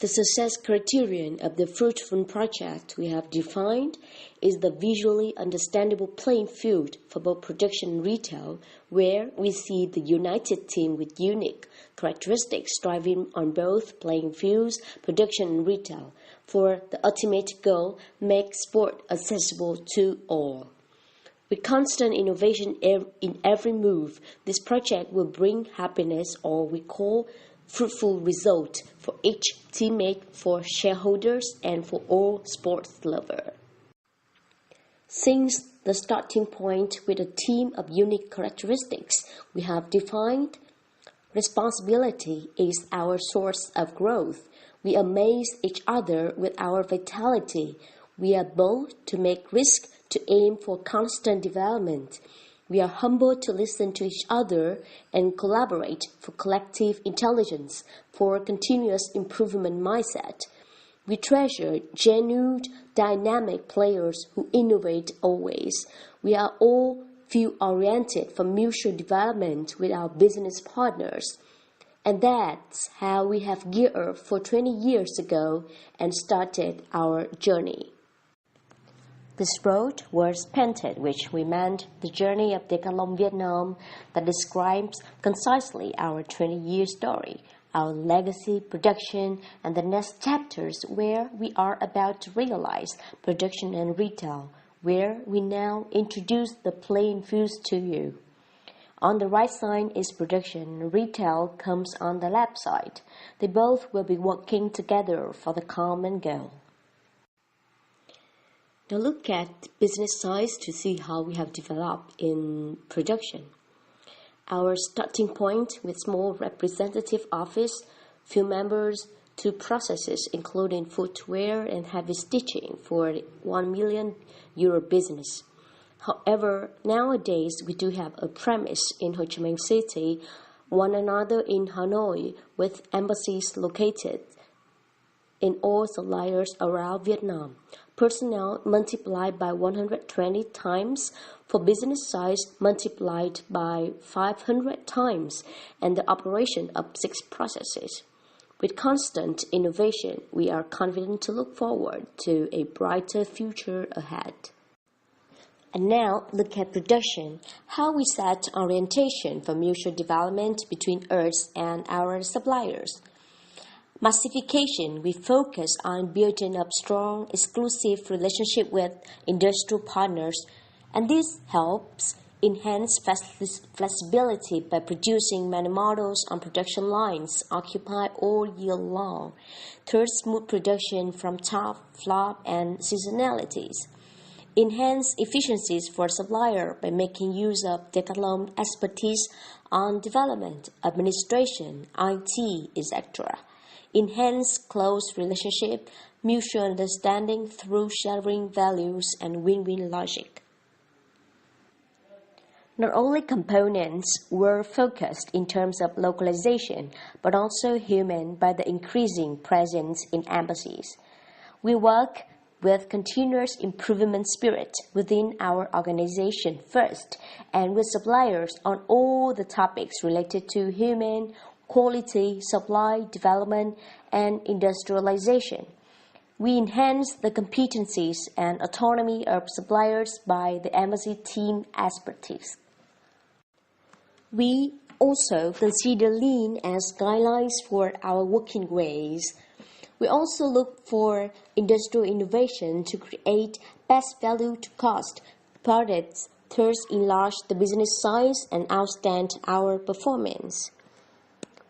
The success criterion of the Fruitful project we have defined is the visually understandable playing field for both production and retail, where we see the united team with unique characteristics striving on both playing fields, production and retail, for the ultimate goal, make sport accessible to all. With constant innovation in every move, this project will bring happiness, or we call fruitful result, for each teammate, for shareholders, and for all sports lovers. Since the starting point with a team of unique characteristics, we have defined responsibility is our source of growth. We amaze each other with our vitality. We are bold to make risk, to aim for constant development. We are humble to listen to each other and collaborate for collective intelligence, for continuous improvement mindset. We treasure genuine, dynamic players who innovate always. We are all view-oriented for mutual development with our business partners. And that's how we have geared up for 20 years ago and started our journey. This road was painted, which we meant the journey of Decathlon Vietnam, that describes concisely our 20-year story, our legacy, production, and the next chapters where we are about to realize production and retail, where we now introduce the playing fields to you. On the right side is production, retail comes on the left side. They both will be working together for the common goal. Now look at business size to see how we have developed in production. Our starting point with small representative office, few members, 2 processes including footwear and heavy stitching for €1 million business. However, nowadays we do have a premise in Ho Chi Minh City, one another in Hanoi, with embassies located in all suppliers around Vietnam. Personnel multiplied by 120 times, for business size multiplied by 500 times, and the operation of 6 processes. With constant innovation, we are confident to look forward to a brighter future ahead. And now look at production, how we set orientation for mutual development between us and our suppliers. Massification, we focus on building up strong, exclusive relationship with industrial partners, and this helps enhance flexibility by producing many models on production lines occupied all year long. Third, smooth production from top, flop, and seasonalities. Enhance efficiencies for supplier by making use of Decathlon expertise on development, administration, IT, etc. Enhance close relationship, mutual understanding through sharing values and win-win logic. Not only components were focused in terms of localization, but also human by the increasing presence in embassies. We work with continuous improvement spirit within our organization first, and with suppliers on all the topics related to human, quality, supply, development, and industrialization. We enhance the competencies and autonomy of suppliers by the embassy team expertise. We also consider lean as guidelines for our working ways. We also look for industrial innovation to create best value to cost products, thus enlarge the business size and outstand our performance.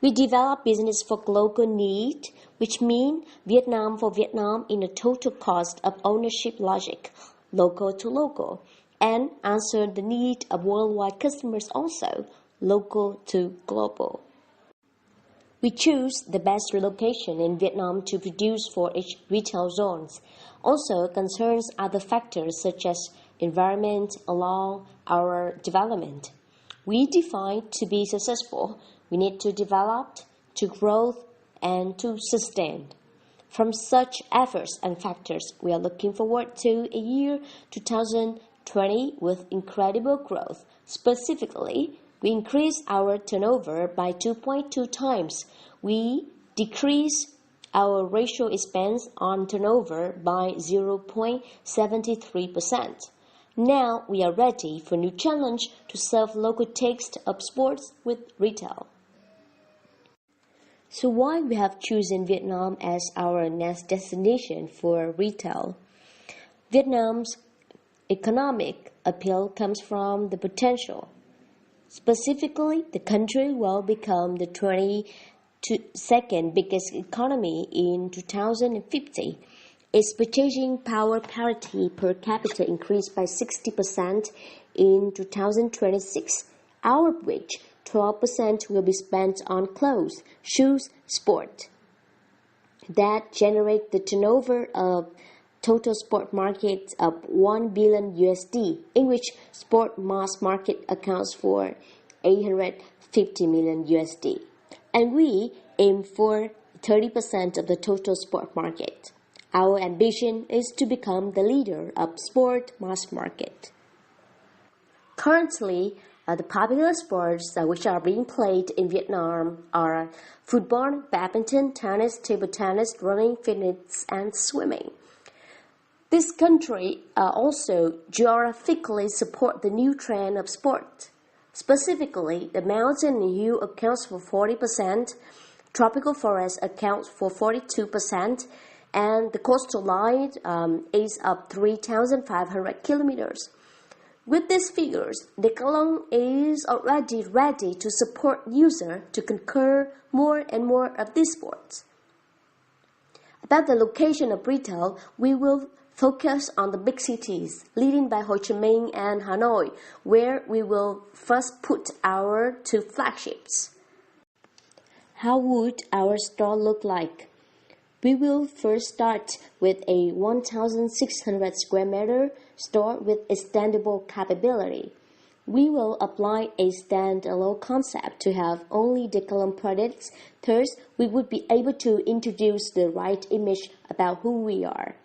We develop business for global need, which means Vietnam for Vietnam in a total cost of ownership logic, local to local, and answer the need of worldwide customers also, local to global. We choose the best location in Vietnam to produce for each retail zones. Also concerns other factors such as environment along our development. We define to be successful, we need to develop, to grow, and to sustain. From such efforts and factors, we are looking forward to a year 2020 with incredible growth. Specifically, we increased our turnover by 2.2 times. We decreased our ratio expands on turnover by 0.73%. Now we are ready for a new challenge to serve local taste of sports with retail. So why we have chosen Vietnam as our next destination for retail? Vietnam's economic appeal comes from the potential. Specifically, the country will become the 22nd biggest economy in 2050. Its purchasing power parity per capita increased by 60% in 2026, out of which 12% will be spent on clothes, shoes, sport. That generate the turnover of total sport market of 1 billion USD, in which sport mass market accounts for 850 million USD. And we aim for 30% of the total sport market. Our ambition is to become the leader of sport mass market. Currently, the popular sports which are being played in Vietnam are football, badminton, tennis, table tennis, running, fitness, and swimming. This country also geographically support the new trend of sport. Specifically, the mountain and hill accounts for 40%, tropical forest accounts for 42%, and the coastal line is up 3,500 kilometers. With these figures, Decathlon is already ready to support users to conquer more and more of these sports. About the location of retail, we will focus on the big cities, leading by Ho Chi Minh and Hanoi, where we will first put our 2 flagships. How would our store look like? We will first start with a 1,600 square meter store with extendable capability. We will apply a standalone concept to have only Decathlon products. Thus, we would be able to introduce the right image about who we are.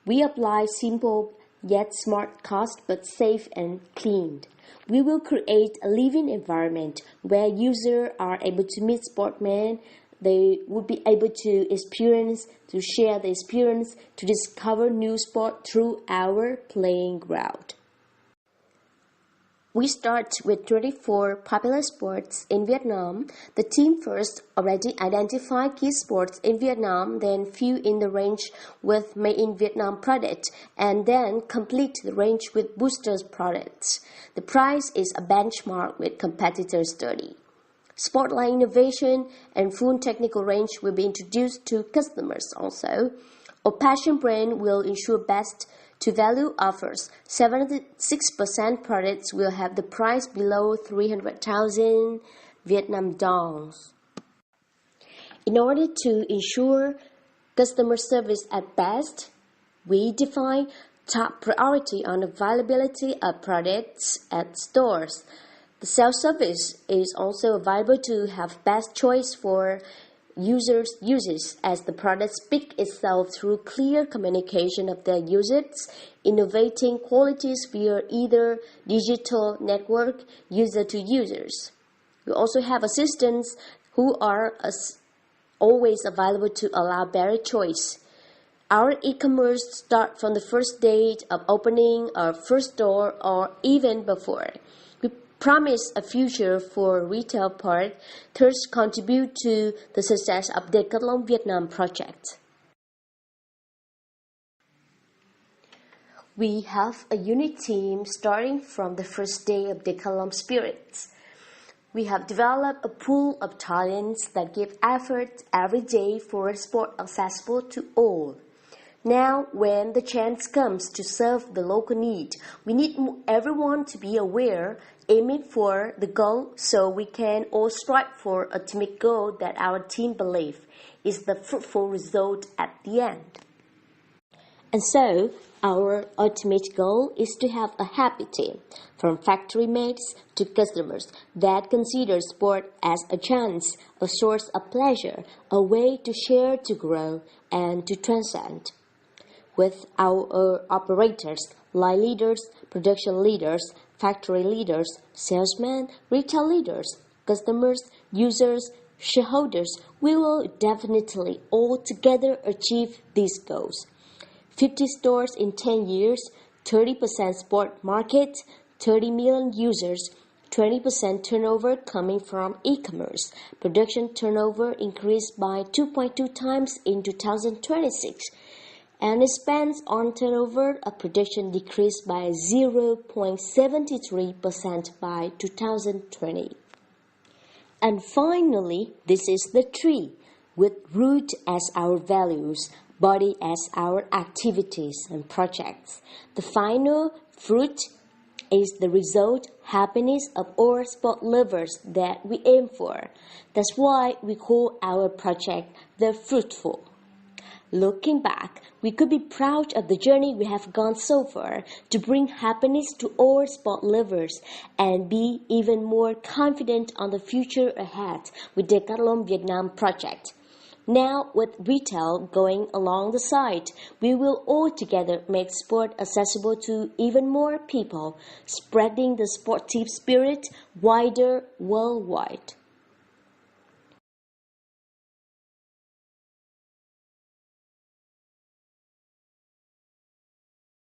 We apply simple yet smart cost but safe and clean. We will create a living environment where users are able to meet sportsmen. They would be able to share the experience, to discover new sport through our playing ground. We start with 24 popular sports in Vietnam. The team first already identified key sports in Vietnam, then fill in the range with made in Vietnam products, and then complete the range with boosters products. The price is a benchmark with competitor study. Spotlight innovation and full technical range will be introduced to customers also. Our passion brand will ensure best to value offers. 76% products will have the price below 300,000 Vietnam dongs. In order to ensure customer service at best, we define top priority on availability of products at stores. The self-service is also available to have best choice for users' uses as the product speaks itself through clear communication of their users, innovating qualities via either digital network, user to users. We also have assistants who are always available to allow better choice. Our e-commerce starts from the first date of opening our first store or even before. Promise a future for retail part, thus contribute to the success of Decathlon Vietnam project. We have a unique team starting from the first day of Decathlon Spirits. We have developed a pool of talents that give effort every day for a sport accessible to all. Now, when the chance comes to serve the local need, we need everyone to be aware, aiming for the goal so we can all strive for a ultimate goal that our team believes is the fruitful result at the end. And so, our ultimate goal is to have a happy team, from factory mates to customers, that consider sport as a chance, a source of pleasure, a way to share, to grow, and to transcend. With our operators, line leaders, production leaders, factory leaders, salesmen, retail leaders, customers, users, Shareholders, we will definitely all together achieve these goals. 50 stores in 10 years, 30% sport market, 30 million users, 20% turnover coming from e-commerce. Production turnover increased by 2.2 times in 2026. And expense on turnover of production decreased by 0.73% by 2020. And finally, this is the tree, with root as our values, body as our activities and projects. The final fruit is the result, happiness of all sport lovers that we aim for. That's why we call our project the Fruitful. Looking back, we could be proud of the journey we have gone so far to bring happiness to all sport lovers and be even more confident on the future ahead with Decathlon Vietnam project. Now, with retail going along the side, we will all together make sport accessible to even more people, spreading the sportive spirit wider worldwide.